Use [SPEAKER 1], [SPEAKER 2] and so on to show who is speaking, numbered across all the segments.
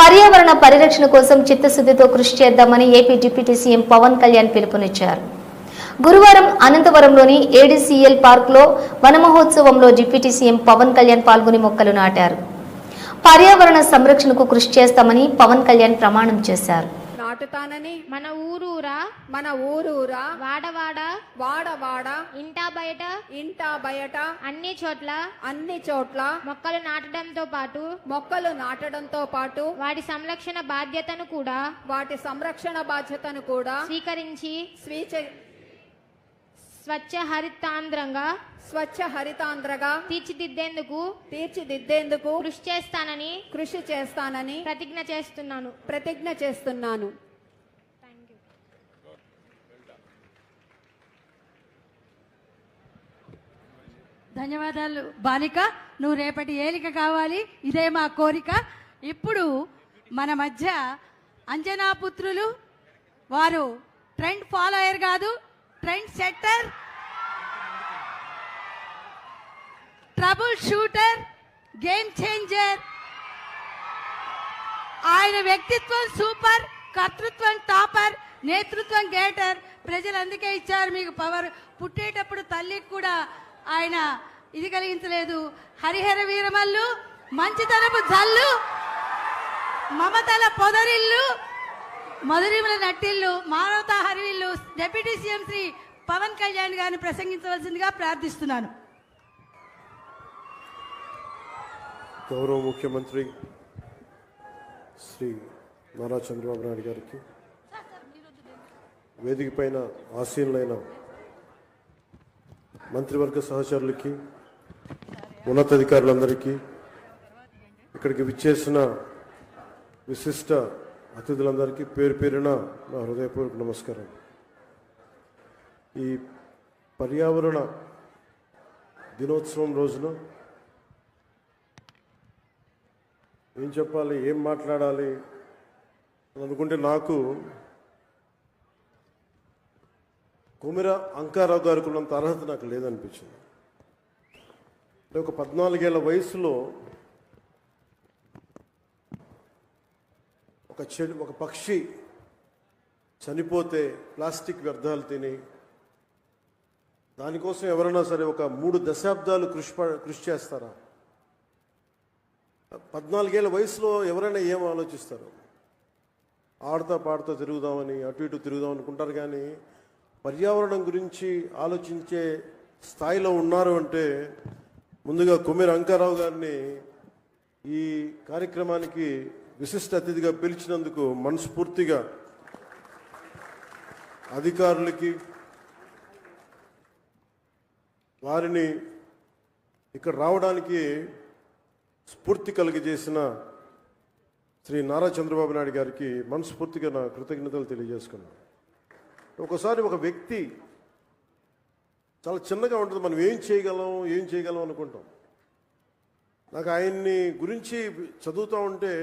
[SPEAKER 1] పర్యావరణ పరిరక్షణ కోసం చిత్తశుద్ధితో కృషి చేద్దామని AP deputy CM Pavan Kalyan పిలుపునిచ్చారు. గురువారం అనంతవరంలోని ఏడీసీఎల్ పార్క్లో వన మహోత్సవంలో డిప్యూటీ సీఎం పవన్ కళ్యాణ్ పాల్గొని మొక్కలు నాటారు. పర్యావరణ సంరక్షణకు కృషి చేస్తామని పవన్ కళ్యాణ్ ప్రమాణం చేశారు.
[SPEAKER 2] నాటుతానని
[SPEAKER 3] మన ఊరూరా వాడవాడ ఇంటా బయట అన్ని చోట్ల మొక్కలు నాటడంతో పాటు వాటి సంరక్షణ బాధ్యతను కూడా స్వీకరించి స్వచ్ఛ హరితాంధ్రగా తీర్చిదిద్దేందుకు కృషి చేస్తానని ప్రతిజ్ఞ చేస్తున్నాను.
[SPEAKER 4] ధన్యవాదాలు బాలిక, నువ్వు రేపటి ఏలిక కావాలి, ఇదే మా కోరిక. ఇప్పుడు మన మధ్య అంజనా పుత్రులు, వారు ట్రెండ్ ఫాలోయర్ కాదు, trend setter, trouble shooter, game changer. ఆయన వ్యక్తిత్వం సూపర్, కర్తృత్వం టాపర్, నేతృత్వం గేటర్. ప్రజలు అందుకే ఇచ్చారు మీకు పవర్. పుట్టేటప్పుడు తల్లికి కూడా ఆయన ఇది కలిగించలేదు. హరిహర వీరమల్లు, మంచితనపు జల్లు, మమతల పొదరిల్లు, మధురిమల నట్టిల్లు, మానవతా హరివిల్లు డిప్యూటీ సీఎం శ్రీ పవన్ కళ్యాణ్ గారిని ప్రసంగించవలసిందిగా ప్రార్థిస్తున్నాను.
[SPEAKER 5] గౌరవ ముఖ్యమంత్రి శ్రీ నారా చంద్రబాబు నాయుడు గారికి, వేదిక పైన ఆసీనులైన మంత్రివర్గ సహచరులకి, ఉన్నతాధికారులందరికీ, ఇక్కడికి విచ్చేసిన విశిష్ట అతిథులందరికీ పేరు పేరున నా హృదయపూర్వక నమస్కారం. ఈ పర్యావరణ దినోత్సవం రోజున ఏం చెప్పాలి, ఏం మాట్లాడాలి అని అనుకుంటే నాకు కొమిర అంకారావు గారికి ఉన్నంత అర్హత నాకు లేదనిపించింది. అంటే ఒక 14 ఏళ్ల వయసులో ఒక పక్షి చనిపోతే ప్లాస్టిక్ వ్యర్థాలు తిని దానికోసం ఎవరైనా సరే ఒక 3 దశాబ్దాలు కృషి చేస్తారా? 14 ఏళ్ల వయసులో ఎవరైనా ఏం ఆలోచిస్తారు? ఆడుతా పాడుతా తిరుగుదామని, అటు ఇటు తిరుగుదాం అనుకుంటారు. కానీ పర్యావరణం గురించి ఆలోచించే స్థాయిలో ఉన్నారు అంటే ముందుగా కొమిర అంకారావు గారిని ఈ కార్యక్రమానికి విశిష్ట అతిథిగా పిలిచినందుకు మనస్ఫూర్తిగా అధికారులకి, వారిని ఇక్కడ రావడానికి స్ఫూర్తి కలిగజేసిన శ్రీ నారా చంద్రబాబు నాయుడు గారికి మనస్ఫూర్తిగా నా కృతజ్ఞతలు తెలియజేసుకున్నాను. ఒకసారి ఒక వ్యక్తి చాలా చిన్నగా ఉంటుంది, మనం ఏం చేయగలం అనుకుంటాం. నాకు ఆయన్ని గురించి చదువుతూ ఉంటే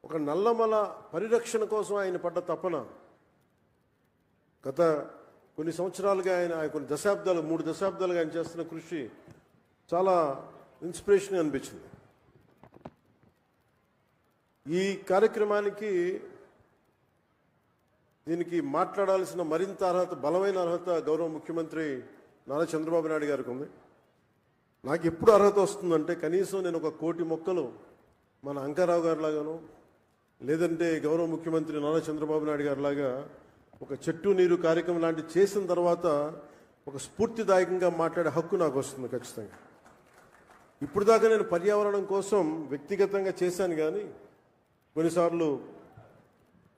[SPEAKER 5] ఒక నల్లమల పరిరక్షణ కోసం ఆయన పడ్డ తపన, గత కొన్ని సంవత్సరాలుగా ఆయన కొన్ని దశాబ్దాలు 3 దశాబ్దాలుగా ఆయన చేస్తున్న కృషి చాలా ఇన్స్పిరేషన్ అనిపించింది. ఈ కార్యక్రమానికి దీనికి మాట్లాడాల్సిన మరింత అర్హత, బలమైన అర్హత గౌరవ ముఖ్యమంత్రి నారా చంద్రబాబు నాయుడు గారికి ఉంది. నాకు ఎప్పుడు అర్హత వస్తుందంటే కనీసం నేను ఒక 1 కోటి మొక్కలు మన అంకారావు గారి లాగాను, లేదంటే గౌరవ ముఖ్యమంత్రి నారా చంద్రబాబు నాయుడు గారి లాగా ఒక చెట్టు నీరు కార్యక్రమం లాంటివి చేసిన తర్వాత ఒక స్ఫూర్తిదాయకంగా మాట్లాడే హక్కు నాకు వస్తుంది ఖచ్చితంగా. ఇప్పుడు దాకా నేను పర్యావరణం కోసం వ్యక్తిగతంగా చేశాను కొన్నిసార్లు,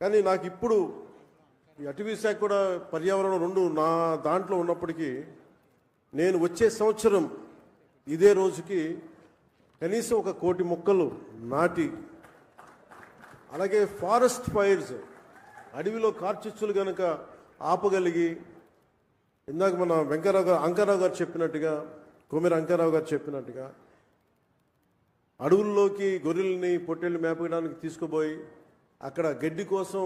[SPEAKER 5] కానీ నాకు ఇప్పుడు ఈ అటవీ శాఖ కూడా పర్యావరణం 2 నా దాంట్లో ఉన్నప్పటికీ నేను వచ్చే సంవత్సరం ఇదే రోజుకి కనీసం ఒక 1 కోటి మొక్కలు నాటి, అలాగే ఫారెస్ట్ ఫైర్స్, అడవిలో కార్చిచ్చులు కనుక ఆపగలిగి, ఇందాక మన అంకారావు గారు చెప్పినట్టుగా, కొమిర అంకారావు గారు చెప్పినట్టుగా అడవుల్లోకి గొర్రెల్ని పొట్టేళ్ళు మేపడానికి తీసుకుపోయి అక్కడ గడ్డి కోసం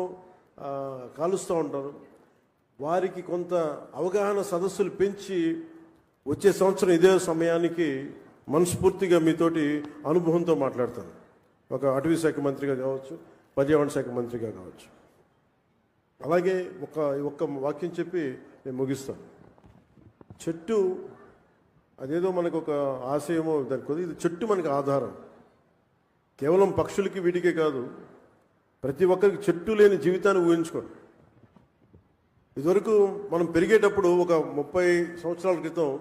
[SPEAKER 5] కాలుస్తూ ఉంటారు. వారికి కొంత అవగాహన సదస్సులు పెంచి వచ్చే సంవత్సరం ఇదే సమయానికి మనస్ఫూర్తిగా మీతోటి అనుభవంతో మాట్లాడతాను. ఒక అటవీ శాఖ మంత్రిగా కావచ్చు, పర్యావరణ శాఖ మంత్రిగా కావచ్చు. అలాగే ఒక్క వాక్యం చెప్పి నేను ముగిస్తాను. చెట్టు అదేదో మనకు ఒక ఆశయమో దాని కొద్ది, ఇది చెట్టు మనకు ఆధారం. కేవలం పక్షులకి వీటికే కాదు, ప్రతి ఒక్కరికి చెట్టు లేని జీవితాన్ని ఊహించుకోండి. ఇదివరకు మనం పెరిగేటప్పుడు ఒక 30 సంవత్సరాల క్రితం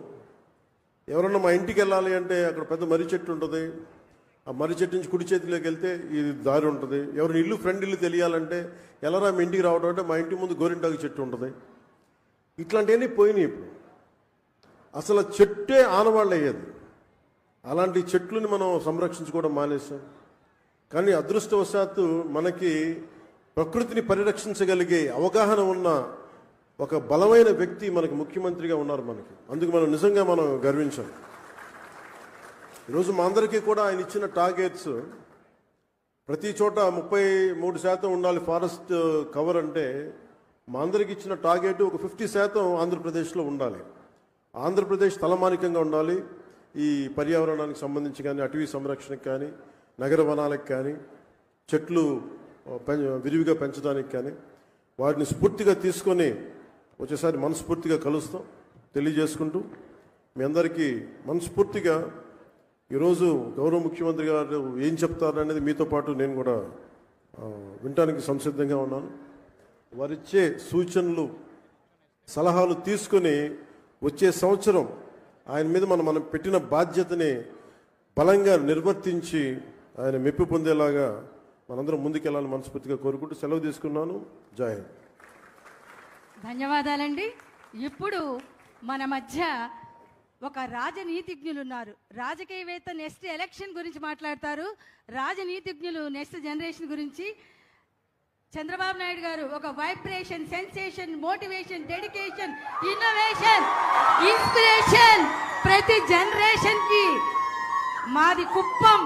[SPEAKER 5] ఎవరన్నా మా ఇంటికి వెళ్ళాలి అంటే అక్కడ పెద్ద మర్రి చెట్టు ఉంటుంది. ఆ మర్రి చెట్టు నుంచి కుడి చేతిలోకి వెళ్తే ఇది దారి ఉంటుంది. ఎవరిని ఇల్లు ఫ్రెండ్ ఇల్లు తెలియాలంటే ఎలారా మీ ఇంటికి రావడం అంటే మా ఇంటి ముందు గోరింటాకు చెట్టు ఉంటుంది. ఇట్లాంటివన్నీ పోయినాయి. ఇప్పుడు అసలు చెట్టే ఆనవాళ్ళు అయ్యేది. అలాంటి చెట్లని మనం సంరక్షించుకోవడం మానేసాం. కానీ అదృష్టవశాత్తు మనకి ప్రకృతిని పరిరక్షించగలిగే అవగాహన ఉన్న ఒక బలమైన వ్యక్తి మనకి ముఖ్యమంత్రిగా ఉన్నారు మనకి. అందుకు మనం నిజంగా మనం గర్వించాలి. ఈరోజు మా అందరికీ కూడా ఆయన ఇచ్చిన టార్గెట్స్ ప్రతి చోట 33% ఉండాలి ఫారెస్ట్ కవర్ అంటే, మా అందరికి ఇచ్చిన టార్గెట్ ఒక 50% ఆంధ్రప్రదేశ్లో ఉండాలి. ఆంధ్రప్రదేశ్ తలమానికంగా ఉండాలి. ఈ పర్యావరణానికి సంబంధించి కానీ, అటవీ సంరక్షణకు కానీ, నగర వనాలకు కానీ, చెట్లు విరివిగా పెంచడానికి కానీ, వాటిని స్ఫూర్తిగా తీసుకొని వచ్చేసారి మనస్ఫూర్తిగా కలుస్తాం తెలియజేసుకుంటూ, మీ అందరికీ మనస్ఫూర్తిగా ఈరోజు గౌరవ ముఖ్యమంత్రి గారు ఏం చెప్తారనేది మీతో పాటు నేను కూడా వినటానికి సంసిద్ధంగా ఉన్నాను. వారిచ్చే సూచనలు సలహాలు తీసుకొని వచ్చే సంవత్సరం ఆయన మీద మనం పెట్టిన బాధ్యతని బలంగా నిర్వర్తించి ఆయన మెప్పు పొందేలాగా మనందరం ముందుకెళ్ళాలని మనస్ఫూర్తిగా కోరుకుంటూ సెలవు తీసుకున్నాను. జై హింద్.
[SPEAKER 4] ధన్యవాదాలండి. ఇప్పుడు మన మధ్య ఒక రాజనీతిజ్ఞులు ఉన్నారు. రాజకీయవేత్త నెక్స్ట్ ఎలక్షన్ గురించి మాట్లాడతారు. రాజనీతిజ్ఞులు నెక్స్ట్ జనరేషన్ గురించి. చంద్రబాబు నాయుడు గారు ఒక vibration, sensation, motivation, dedication, innovation, inspiration ప్రతి జనరేషన్ కి. మాది కుప్పం.